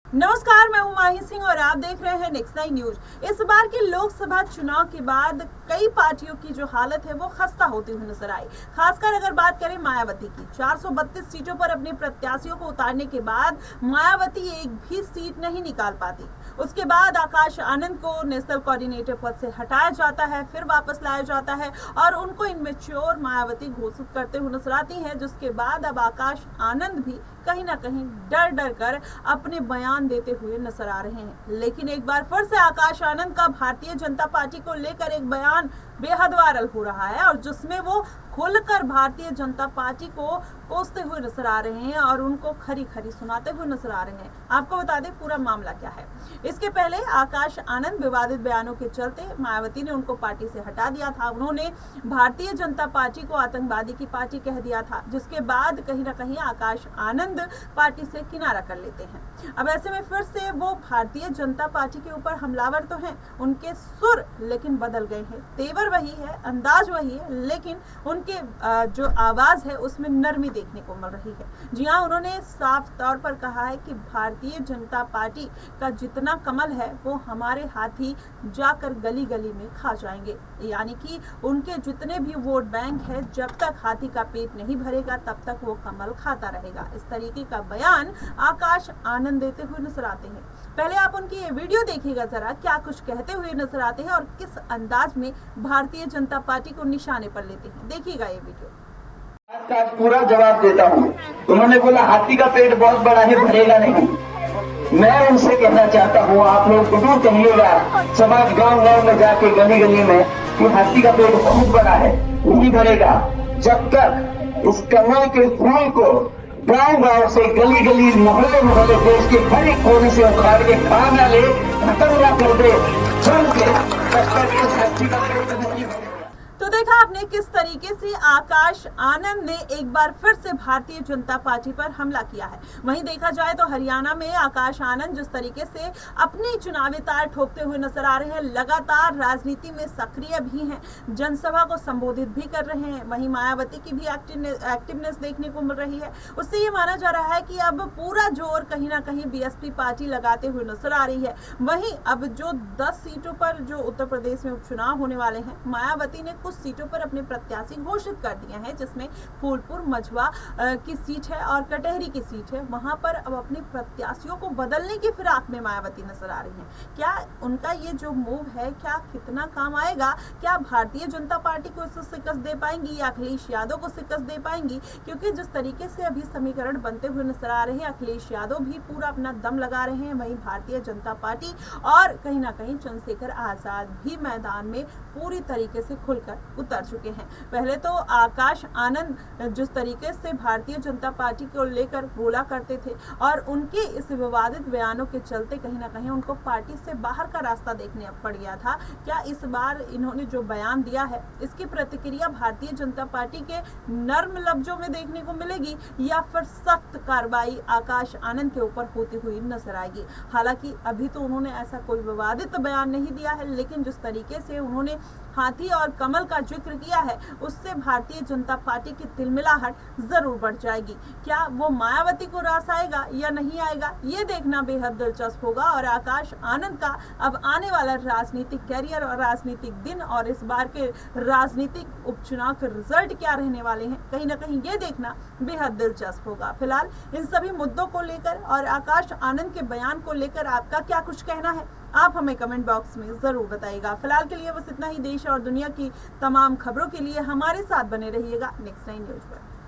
नमस्कार, मैं हूं माही सिंह और आप देख रहे हैं नेक्स्ट 9 न्यूज। इस बार के लोकसभा चुनाव के बाद कई पार्टियों की जो हालत है वो खस्ता होती हुई नजर आई। खासकर अगर बात करें मायावती की, 432 सीटों पर अपने प्रत्याशियों को उतारने के बाद मायावती एक भी सीट नहीं निकाल पाती। उसके बाद आकाश आनंद को नेशनल कोऑर्डिनेटर पद से हटाया जाता है, फिर वापस लाया जाता है और उनको इनमेच्योर मायावती घोषित करते हुए नजर आती है। जिसके बाद अब आकाश आनंद भी कहीं ना कहीं डर डर कर अपने बयान देते हुए नजर आ रहे हैं। लेकिन एक बार फिर से आकाश आनंद का भारतीय जनता पार्टी को लेकर एक बयान बेहद वायरल हो रहा है और जिसमें वो खुलकर भारतीय जनता पार्टी को कोसते हुए नजर आ रहे हैं और उनको खरी खरी सुनाते हुए नजर आ रहे हैं। आपको बता दें पूरा मामला क्या है। इसके पहले आकाश आनंद विवादित बयानों के चलते मायावती ने उनको पार्टी से हटा दिया था। उन्होंने भारतीय जनता पार्टी को आतंकवादी की पार्टी कह दिया था, जिसके बाद कहीं ना कहीं आकाश आनंद पार्टी से किनारा कर लेते हैं। अब ऐसे में फिर से वो भारतीय जनता पार्टी के ऊपर हमलावर तो हैं, उनके सुर लेकिन बदल गए हैं। तेवर वही है, अंदाज वही है, लेकिन उनके जो आवाज है उसमें नरमी देखने को मिल रही है। जी हाँ, उन्होंने साफ तौर पर कहा है कि भारतीय जनता पार्टी का जितना कमल है वो हमारे हाथी जाकर गली गली में खा जाएंगे। यानी कि उनके जितने भी वोट बैंक है, जब तक हाथी का पेट नहीं भरेगा तब तक वो कमल खाता रहेगा। इस तरीके का बयान आकाश आनंद देते हुए नजर आते हैं। पहले आप उनकी ये वीडियो देखिएगा जरा, क्या कुछ कहते हुए नजर आते हैं और किस अंदाज में भारतीय जनता पार्टी को निशाने पर लेते हैं। देखिएगा ये वीडियो। का पूरा जवाब देता हूँ। उन्होंने बोला हाथी का पेट बहुत बड़ा है, भरेगा नहीं। मैं उनसे कहना चाहता हूँ, आप लोग जरूर कहिएगा समाज गांव गांव में जाके गली गली में कि हाथी का पेट बहुत बड़ा है, नहीं भरेगा। जब तक इस कमल के फूल को गांव गांव से गली गली मोहल्ले मोहल्ले देश के हर एक कोने से उखाड़ के खा न ले, खत्म न कर दे, चल के तब तक इस हाथी का पेट नहीं भरेगा। तो देखा आपने किस तरीके से आकाश आनंद ने एक बार फिर से भारतीय जनता पार्टी पर हमला किया है। वहीं देखा जाए तो हरियाणा में आकाश आनंद जिस तरीके से अपनी चुनावी तार ठोकते हुए नजर आ रहे हैं, लगातार राजनीति में सक्रिय भी हैं, जनसभा को संबोधित भी कर रहे हैं। वहीं मायावती की भी एक्टिवनेस देखने को मिल रही है। उससे ये माना जा रहा है कि अब पूरा जोर कहीं ना कहीं बीएसपी पार्टी लगाते हुए नजर आ रही है। वहीं अब जो 10 सीटों पर जो उत्तर प्रदेश में उपचुनाव होने वाले हैं, मायावती ने कुछ सीटों पर अपने प्रत्याशी घोषित कर दिए हैं, जिसमें फूलपुर मझवा की सीट है और कटहरी की सीट है। वहां पर अब अपने प्रत्याशियों को बदलने की फिराक में मायावती नजर आ रही हैं। क्या उनका ये जो मूव है क्या कितना काम आएगा? क्या भारतीय जनता पार्टी को इससे शिकस्त दे पाएंगी या अखिलेश यादव को शिकस्त दे पाएंगी? क्योंकि जिस तरीके से अभी समीकरण बनते हुए नजर आ रहे हैं, अखिलेश यादव भी पूरा अपना दम लगा रहे हैं, वहीं भारतीय जनता पार्टी और कहीं ना कहीं चंद्रशेखर आजाद भी मैदान में पूरी तरीके से खुलकर उतर चुके हैं। पहले तो आकाश आनंद जिस तरीके से भारतीय जनता पार्टी को लेकर बोला करते थे और उनके इस विवादित बयानों के चलते कहीं ना कहीं उनको पार्टी से बाहर का रास्ता देखने पड़ गया था। क्या इस बार इन्होंने जो बयान दिया है इसकी प्रतिक्रिया भारतीय जनता पार्टी के नर्म लफ्जों में देखने को मिलेगी या फिर सख्त कार्रवाई आकाश आनंद के ऊपर होती हुई नजर आएगी? हालांकि अभी तो उन्होंने ऐसा कोई विवादित बयान नहीं दिया है, लेकिन जिस तरीके से उन्होंने हाथी और कमल का जिक्र किया है उससे भारतीय जनता पार्टी की तिलमिलाहट जरूर बढ़ जाएगी। क्या वो मायावती को रास आएगा या नहीं आएगा, ये देखना बेहद दिलचस्प होगा। और आकाश आनंद का अब आने वाला राजनीतिक कैरियर और राजनीतिक दिन और इस बार के राजनीतिक उपचुनाव के रिजल्ट क्या रहने वाले हैं, कहीं ना कहीं ये देखना बेहद दिलचस्प होगा। फिलहाल इन सभी मुद्दों को लेकर और आकाश आनंद के बयान को लेकर आपका क्या कुछ कहना है, आप हमें कमेंट बॉक्स में जरूर बताइएगा। फिलहाल के लिए बस इतना ही। देश और दुनिया की तमाम खबरों के लिए हमारे साथ बने रहिएगा नेक्स्ट 9 न्यूज पर।